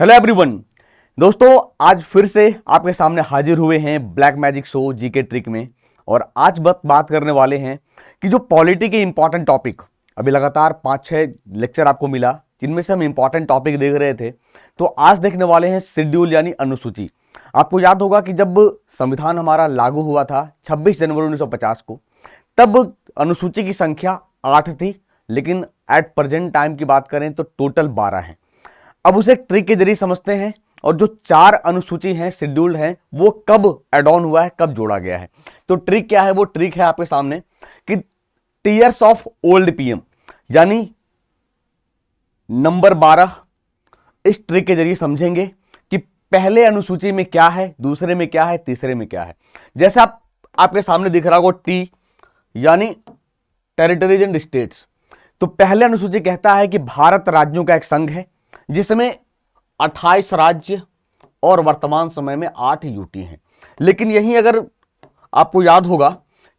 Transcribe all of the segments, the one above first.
Hello everyone. दोस्तों, आज फिर से आपके सामने हाजिर हुए हैं black magic show GK trick में। और आज बात करने वाले हैं कि जो पॉलिटी के इंपॉर्टेंट टॉपिक अभी लगातार 5-6 लेक्चर आपको मिला, जिनमें से हम इंपॉर्टेंट टॉपिक देख रहे थे, तो आज देखने वाले हैं शेड्यूल यानी अनुसूची। आपको याद होगा कि जब संविधान हमारा लागू हुआ था 26 जनवरी 1950 को, तब अनुसूची की संख्या 8 थी, लेकिन एट प्रेजेंट टाइम की बात करें तो टोटल 12 है। अब उसे एक ट्रिक के जरिए समझते हैं, और जो 4 अनुसूची हैं, शेड्यूल्ड हैं, वो कब एड ऑन हुआ है, कब जोड़ा गया है। तो ट्रिक क्या है? वो ट्रिक है आपके सामने कि टीयर्स ऑफ ओल्ड पीएम यानी नंबर 12। इस ट्रिक के जरिए समझेंगे कि पहले अनुसूची में क्या है, दूसरे में क्या है, तीसरे में क्या है। जैसे आपके सामने दिख रहा होगा टी यानी टेरिटरीज एंड स्टेट्स। तो पहले अनुसूची कहता है कि भारत राज्यों का एक संघ है जिसमें 28 राज्य और वर्तमान समय में 8 यूटी हैं। लेकिन यही अगर आपको याद होगा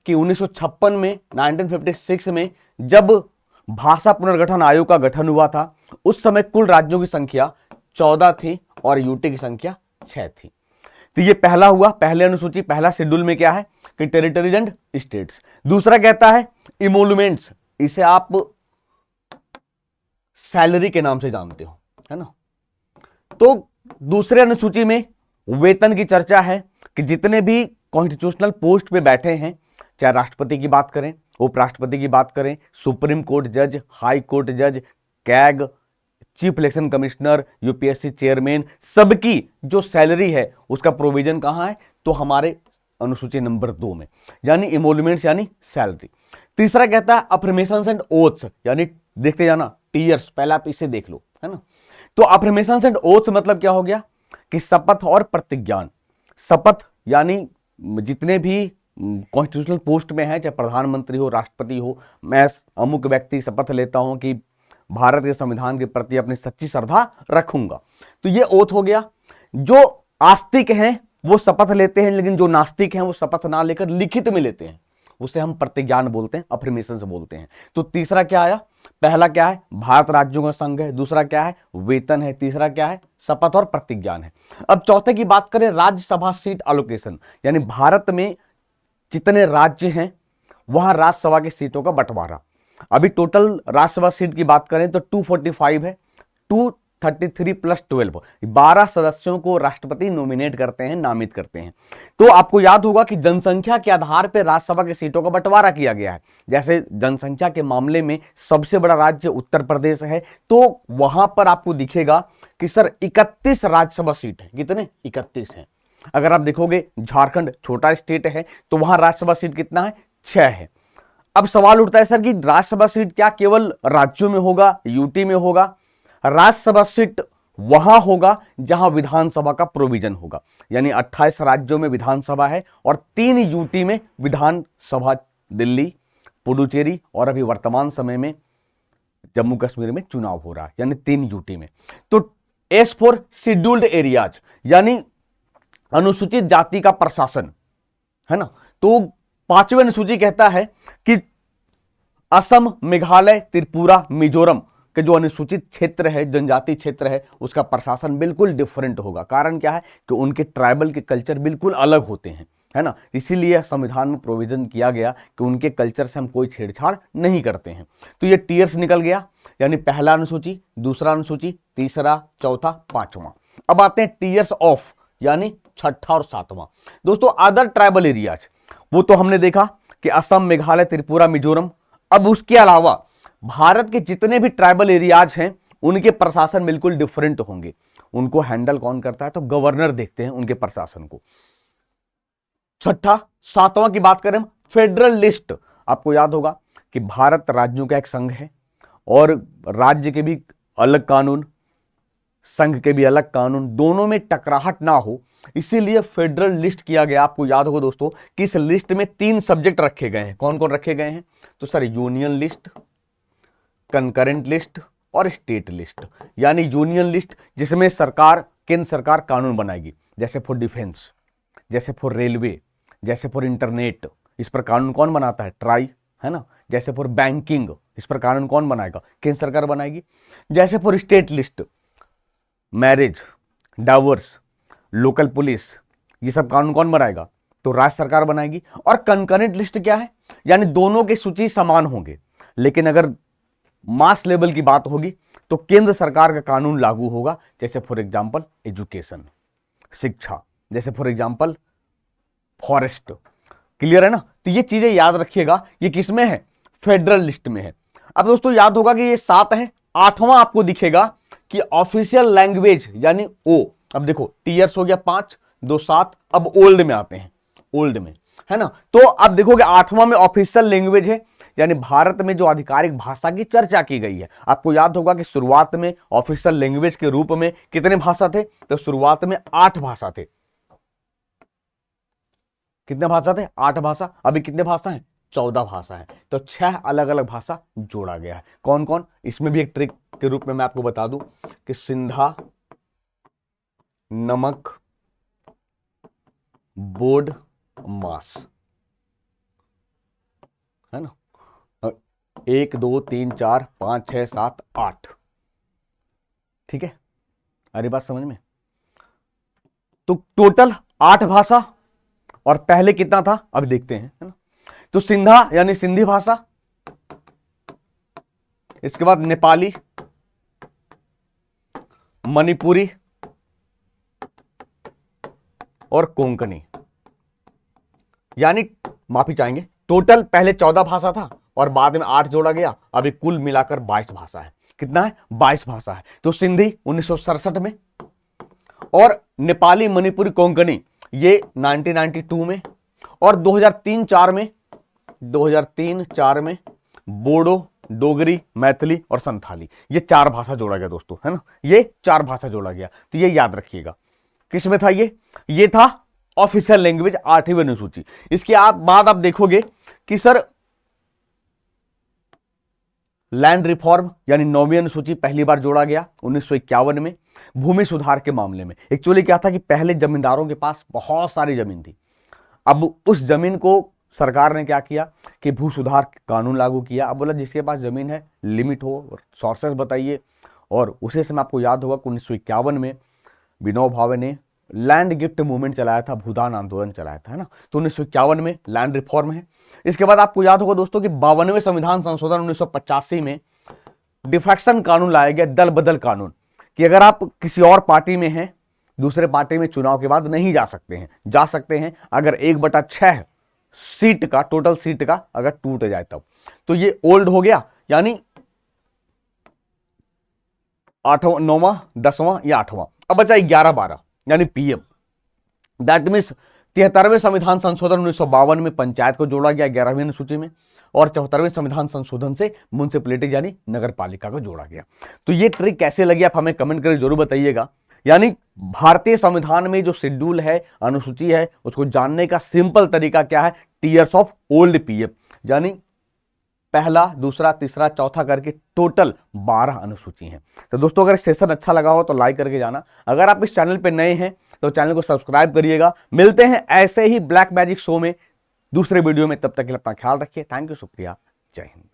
कि 1956 में 1956 में जब भाषा पुनर्गठन आयोग का गठन हुआ था, उस समय कुल राज्यों की संख्या 14 थी और यूटी की संख्या 6 थी। तो ये पहला हुआ, पहले अनुसूची, पहला शेड्यूल में क्या है कि टेरिटरीज एंड स्टेट्स। दूसरा कहता है इमोलुमेंट्स, इसे आप सैलरी के नाम से जानते हो, है ना। तो दूसरे अनुसूची में वेतन की चर्चा है कि जितने भी कॉन्स्टिट्यूशनल पोस्ट पे बैठे हैं, चाहे राष्ट्रपति की बात करें, उपराष्ट्रपति की बात करें, सुप्रीम कोर्ट जज, हाई कोर्ट जज, CAG, chief election commissioner, UPSC chairman, सबकी जो सैलरी है उसका प्रोविजन कहां है? तो हमारे अनुसूची नंबर 2 में, यानी इमोलुमेंट्स यानी सैलरी। तीसरा कहता है अफर्मेशंस एंड ओथ्स, यानी देखते जाना टीयर्स, पहले आप इसे देख लो, है ना। तो अफर्मेशंस एंड ओथ्स मतलब क्या हो गया कि शपथ और प्रतिज्ञान। शपथ यानी जितने भी कॉन्स्टिट्यूशनल पोस्ट में है, चाहे प्रधानमंत्री हो, राष्ट्रपति हो, मैं अमुक व्यक्ति शपथ लेता हूं कि भारत के संविधान के प्रति अपनी सच्ची श्रद्धा रखूंगा, तो ये ओथ हो गया। जो आस्तिक हैं वो शपथ लेते हैं, लेकिन जो नास्तिक हैं वो शपथ ना लेकर लिखित में लेते हैं, उसे हम प्रतिज्ञान बोलते हैं, अफर्मेशंस बोलते हैं। तो तीसरा क्या आया? पहला क्या है? भारत राज्यों का संघ है। दूसरा क्या है? वेतन है। तीसरा क्या है? शपथ और प्रतिज्ञान है। अब चौथे की बात करें, राज्यसभा सीट एलोकेशन, यानी भारत में जितने राज्य हैं वहां राज्यसभा की सीटों का बंटवारा। अभी टोटल राज्यसभा सीट की बात करें तो 245 है। 233 प्लस 12, 12 सदस्यों को राष्ट्रपति नॉमिनेट करते हैं, नामित करते हैं। तो आपको याद होगा कि जनसंख्या के आधार पर राज्यसभा की सीटों का बंटवारा किया गया है। जैसे जनसंख्या के मामले में सबसे बड़ा राज्य उत्तर प्रदेश है, तो वहां पर आपको दिखेगा कि सर 31 राज्यसभा सीट है। कितने? 31 है। अगर आप देखोगे झारखंड छोटा स्टेट है, तो वहां राज्यसभा सीट कितना है? 6 है। अब सवाल उठता है सर कि राज्यसभा सीट क्या केवल राज्यों में होगा, यूटी में होगा? राज्यसभा सीट वहां होगा जहां विधानसभा का प्रोविजन होगा, यानी 28 राज्यों में विधानसभा है और 3 यूटी में विधानसभा, दिल्ली, पुडुचेरी और अभी वर्तमान समय में जम्मू कश्मीर में चुनाव हो रहा है, यानी 3 यूटी में। तो एस फॉर शेड्यूल्ड एरियाज यानी अनुसूचित जाति का प्रशासन, है ना। तो 5वें अनुसूची कहता है कि असम, मेघालय, त्रिपुरा, मिजोरम के जो अनुसूचित क्षेत्र है, जनजाति क्षेत्र है, उसका प्रशासन बिल्कुल डिफरेंट होगा। कारण क्या है कि उनके ट्राइबल के कल्चर बिल्कुल अलग होते हैं, है ना। इसीलिए संविधान में प्रोविजन किया गया कि उनके कल्चर से हम कोई छेड़छाड़ नहीं करते हैं। तो ये टीयर्स निकल गया, यानी पहला अनुसूची, दूसरा अनुसूची, तीसरा, चौथा, 5वां। अब आते हैं टीयर्स ऑफ, यानी 6ठा और 7वां। दोस्तों, अदर ट्राइबल एरियाज, वो तो हमने देखा कि असम, मेघालय, त्रिपुरा, मिजोरम। अब उसके अलावा भारत के जितने भी ट्राइबल एरियाज हैं उनके प्रशासन बिल्कुल डिफरेंट होंगे। उनको हैंडल कौन करता है? तो गवर्नर देखते हैं उनके प्रशासन को। 6ठा, 7वां की बात करें, फेडरल लिस्ट। आपको याद होगा कि भारत राज्यों का एक संघ है और राज्य के भी अलग कानून, संघ के भी अलग कानून, दोनों में टकराहट ना हो, इसीलिए फेडरल लिस्ट किया गया। आपको याद होगा दोस्तों कि इस लिस्ट में 3 सब्जेक्ट रखे गए हैं। कौन कौन रखे गए हैं? तो sir union list, concurrent list और स्टेट लिस्ट। यानी यूनियन लिस्ट जिसमें सरकार, केंद्र सरकार कानून बनाएगी, जैसे फॉर डिफेंस, जैसे फॉर रेलवे, जैसे फॉर इंटरनेट, इस पर कानून कौन बनाता है? ट्राई, है ना। जैसे फॉर बैंकिंग, इस पर कानून कौन बनाएगा? केंद्र सरकार बनाएगी। जैसे for state list, marriage, divorce, local police, ये सब कानून कौन बनाएगा? तो राज्य सरकार बनाएगी। और कंकरेंट लिस्ट क्या है? यानी दोनों के सूची समान होंगे, लेकिन अगर मास लेवल की बात होगी तो केंद्र सरकार का कानून लागू होगा। जैसे फॉर एग्जांपल एजुकेशन, शिक्षा, जैसे फॉर एग्जांपल फॉरेस्ट। क्लियर है ना? तो ये चीजें याद रखिएगा। ये किसमें है? फेडरल लिस्ट में है। अब दोस्तों याद होगा कि ये 7 है, 8वां आपको दिखेगा कि ऑफिशियल लैंग्वेज यानी ओ। अब देखो टीयर्स हो गया 5, 2, 7, अब ओल्ड में आते हैं, ओल्ड में, है ना? तो अब देखोगे 8वां में ऑफिशियल लैंग्वेज है, यानी भारत में जो आधिकारिक भाषा की चर्चा की गई है। आपको याद होगा कि शुरुआत में ऑफिशियल लैंग्वेज के रूप में कितने भाषा थे? तो शुरुआत में 8 भाषा थे। कितने भाषा थे? 8 भाषा। अभी कितने भाषा हैं? 14 भाषा है। तो 6 अलग अलग भाषा जोड़ा गया है। कौन कौन? इसमें भी एक ट्रिक के रूप में मैं आपको बता दूं कि सिंधा, नमक, बोड, मास, है ना? 1, 2, 3, 4, 5, 6, 7, 8। ठीक है, अरे बात समझ में? तो टोटल 8 भाषा, और पहले कितना था अब देखते हैं, है ना? तो सिंधा यानी सिंधी भाषा, इसके बाद नेपाली, मणिपुरी और कोंकणी। यानी माफी चाहेंगे, टोटल पहले 14 भाषा था और बाद में 8 जोड़ा गया। अभी कुल मिलाकर 22 भाषा है। कितना है? 22 भाषा है। तो सिंधी 1967 में, और नेपाली, मणिपुरी, कोंकणी ये 1992 में, और 2003-4 में, 2003-4 में बोडो, डोगरी, मैथिली और संथाली, ये 4 भाषा जोड़ा गया दोस्तों, है ना? ये 4 भाषा जोड़ा गया। तो ये याद रखिएगा। किस में था ये था ऑफिशियल लैंग्वेज 8वीं अनुसूची। इसके बाद आप देखोगे कि सर लैंड रिफॉर्म यानी 9वीं अनुसूची पहली बार जोड़ा गया 1951 में, भूमि सुधार के मामले में। एक्चुअली क्या था कि पहले जमींदारों के पास बहुत सारी जमीन थी। अब उस जमीन को सरकार ने क्या किया कि भू सुधार कानून लागू किया। अब बोला जिसके पास जमीन है लिमिट हो, सोर्सेस बताइए। और उसी समय आपको याद होगा कि 1951 में विनोबा भावे ने लैंड गिफ्ट मूवमेंट चलाया था, भूदान आंदोलन चलाया था, है ना? तो 1951 में लैंड रिफॉर्म है। इसके बाद आपको याद होगा दोस्तों कि 52वें संविधान संशोधन 1985 में डिफेक्शन कानून लाया गया, दल बदल कानून, कि अगर आप किसी और पार्टी में हैं, दूसरे पार्टी में चुनाव के बाद नहीं जा सकते हैं। जा सकते हैं अगर 1/6 सीट का, टोटल सीट का अगर टूट जाए तब। तो ये ओल्ड हो गया, यानी 8वां, 9वां, 10वां या 8वां। अब बचा 11, 12 यानी पीएम। दैट मीन्स 73वें संविधान संशोधन 1952 में पंचायत को जोड़ा गया 11वीं अनुसूची में, और 74वें संविधान संशोधन से म्युनिसिपैलिटी यानी नगर पालिका को जोड़ा गया। तो ये ट्रिक कैसे लगी आप हमें कमेंट करके जरूर बताइएगा। यानी भारतीय संविधान में जो शेड्यूल है, अनुसूची है, उसको जानने का सिंपल तरीका क्या है? टीयर्स ऑफ ओल्ड पीएम, यानी पहला, दूसरा, तीसरा, चौथा करके टोटल 12 अनुसूची हैं। तो दोस्तों अगर सेशन अच्छा लगा हो तो लाइक करके जाना। अगर आप इस चैनल पे नए हैं तो चैनल को सब्सक्राइब करिएगा। मिलते हैं ऐसे ही ब्लैक मैजिक शो में दूसरे वीडियो में, तब तक के लिए अपना ख्याल रखिए। थैंक यू, शुक्रिया, जय हिंद।